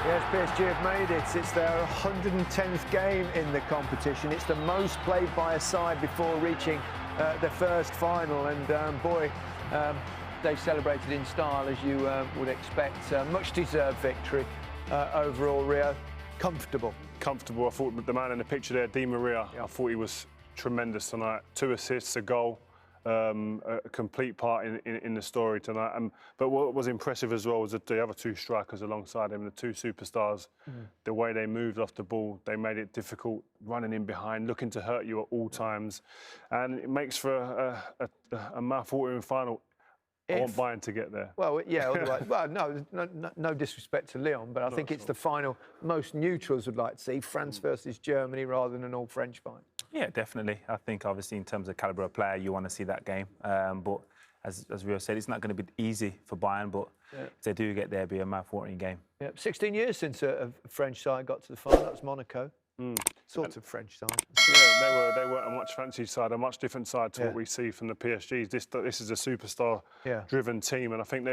Yes, PSG have made it. It's their 110th game in the competition. It's the most played by a side before reaching the first final. And they've celebrated in style, as you would expect. Much deserved victory overall, Rio. Comfortable. Comfortable. I thought the man in the picture there, Di Maria, I thought he was tremendous tonight. 2 assists, a goal. A complete part in the story tonight. But what was impressive as well was that the other 2 strikers alongside him, the 2 superstars, the way they moved off the ball, they made it difficult, running in behind, looking to hurt you at all times. And it makes for a mouth-watering final. I want Bayern to get there. Well, yeah, otherwise, well, no disrespect to Lyon, but I think it's the final most neutrals would like to see, France versus Germany rather than an all-French fight. Yeah, definitely. I think, obviously, in terms of calibre of player, you want to see that game. But as Rio said, it's not going to be easy for Bayern, but if they do get there, it'll be a mouth-watering game. Yeah, 16 years since a French side got to the final. That was Monaco. Sort of French side. Yeah, they were a much fancied side, a much different side to what we see from the PSGs. This is a superstar-driven team, and I think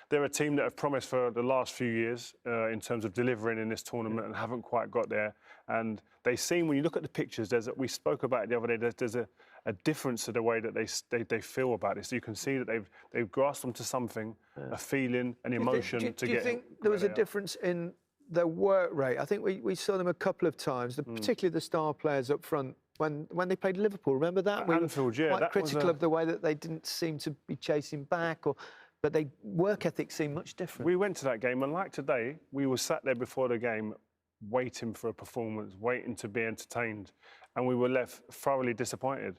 they're a team that have promised for the last few years in terms of delivering in this tournament and haven't quite got there. And they seem, when you look at the pictures, we spoke about it the other day. There's a difference to the way that they feel about this. You can see that they've grasped onto something, a feeling, an emotion to get. Do you think there was a difference in their work rate? I think we saw them a couple of times, particularly the star players up front, when they played Liverpool. Remember that? Anfield, yeah. Quite critical of the way that they didn't seem to be chasing back, but their work ethic seemed much different. We went to that game, and like today, we were sat there before the game waiting for a performance, waiting to be entertained, and we were left thoroughly disappointed.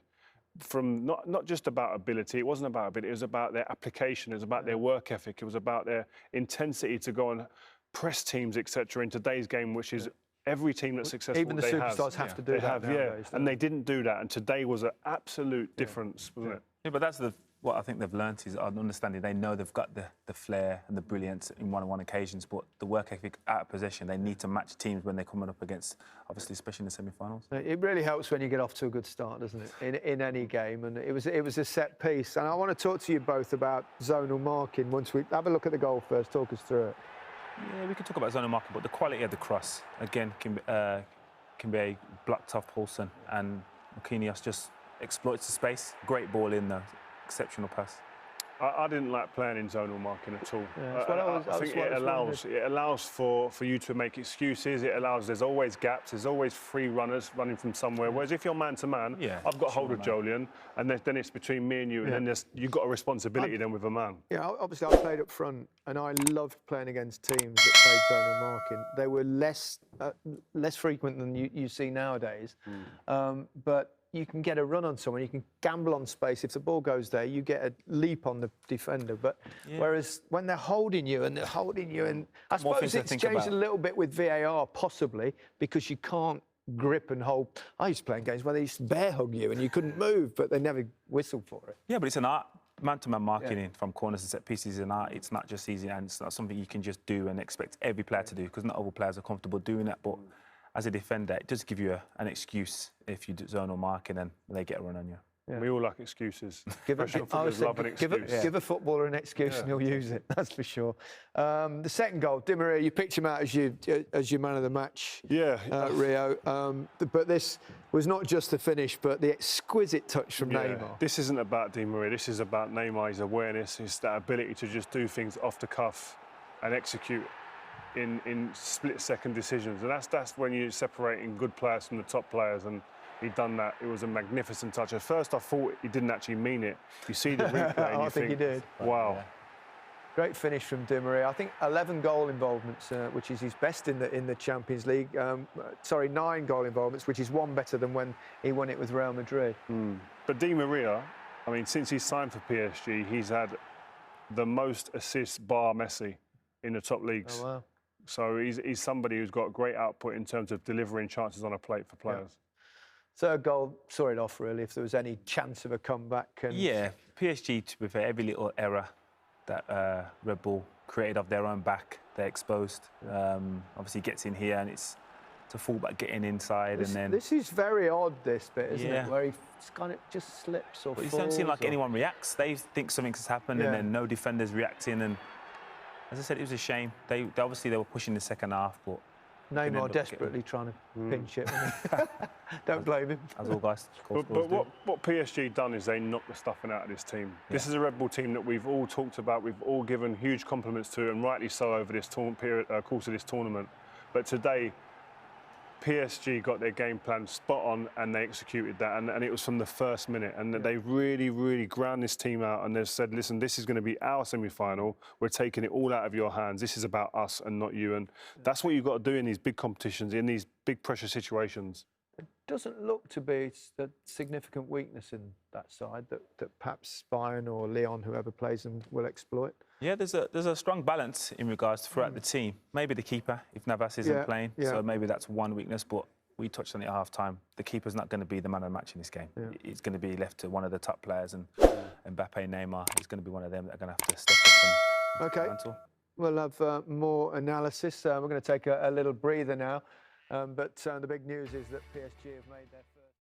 From not just about ability, it wasn't about ability, it was about their application, it was about their work ethic, it was about their intensity to go and press teams, etc. in today's game, which is every team that's successful. Even the superstars have to do that nowadays, and they didn't do that, and today was an absolute difference, wasn't it? Yeah, but that's what I think they've learnt is an understanding. They know they've got the flair and the brilliance in one-on-one occasions, but the work ethic out of possession, they need to match teams when they're coming up against, obviously, especially in the semi-finals. It really helps when you get off to a good start, doesn't it, in any game? And it was a set piece. And I want to talk to you both about zonal marking. Once we have a look at the goal first, talk us through it. Yeah, we can talk about zonal marking, but the quality of the cross, again, can be blocked off Paulson, and Marquinhos just exploits the space. Great ball in there. Exceptional pass. I didn't like playing in zonal marking at all. Yeah, I think it allows for you to make excuses. There's always gaps. There's always free runners running from somewhere. Whereas if you're man to man, I've got hold of Jolyon, and then it's between me and you, and then you've got a responsibility then with a man. Yeah, obviously I played up front, and I loved playing against teams that played zonal marking. They were less frequent than you see nowadays, but you can get a run on someone, you can gamble on space. If the ball goes there, you get a leap on the defender. But whereas when they're holding you, and I suppose it's changed a little bit with VAR, possibly, because you can't grip and hold. I used to play in games where they used to bear hug you and you couldn't move, but they never whistled for it. Yeah, but it's an art. Man-to-man marking from corners and set pieces is an art. It's not just easy, and it's not something you can just do and expect every player to do, because not all players are comfortable doing that. But as a defender, it does give you an excuse if you do zonal marking and they get a run on you. Yeah. We all like excuses. Give a footballer an excuse and he'll use it, that's for sure. The second goal, Di Maria, you picked him out as your man of the match, Rio. But this was not just the finish, but the exquisite touch from Neymar. This isn't about Di Maria, this is about Neymar's awareness, his that ability to just do things off the cuff and execute in split-second decisions, and that's when you're separating good players from the top players, and he'd done that. It was a magnificent touch. At first, I thought he didn't actually mean it. You see the replay, and you think, he did. Wow. Yeah. Great finish from Di Maria. I think 11 goal involvements, which is his best in the Champions League. 9 goal involvements, which is one better than when he won it with Real Madrid. But Di Maria, I mean, since he's signed for PSG, he's had the most assists bar Messi in the top leagues. Oh, wow. So he's somebody who's got great output in terms of delivering chances on a plate for players. Third goal saw it off, really, if there was any chance of a comeback. Yeah, PSG, to be fair, every little error that Red Bull created off their own back, they're exposed. Obviously gets in here, and it's a fullback getting inside. This is very odd, this bit, isn't it? Where he kind of just slips or falls. It doesn't seem like anyone reacts. They think something's happened, and then no defenders reacting. And As I said, it was a shame. They obviously were pushing the second half, but Neymar desperately trying to pinch it. Don't blame him. as all guys. But what PSG done is they knocked the stuffing out of this team. Yeah. This is a Red Bull team that we've all talked about, we've all given huge compliments to, and rightly so over this course of this tournament. But today, PSG got their game plan spot on and they executed that, and it was from the first minute. And they really, really ground this team out, and they've said, listen, this is going to be our semi-final. We're taking it all out of your hands. This is about us and not you. And that's what you've got to do in these big competitions, in these big pressure situations. It doesn't look to be a significant weakness in that side that perhaps Bayern or Lyon, whoever plays them, will exploit. Yeah, there's a strong balance in regards to throughout the team. Maybe the keeper, if Navas isn't playing, so maybe that's one weakness. But we touched on it at half-time. The keeper's not going to be the man of the match in this game. Yeah. It's going to be left to one of the top players, and Mbappe, Neymar is going to be one of them that are going to have to step up and mantle. We'll have more analysis. We're going to take a little breather now. But the big news is that PSG have made their first...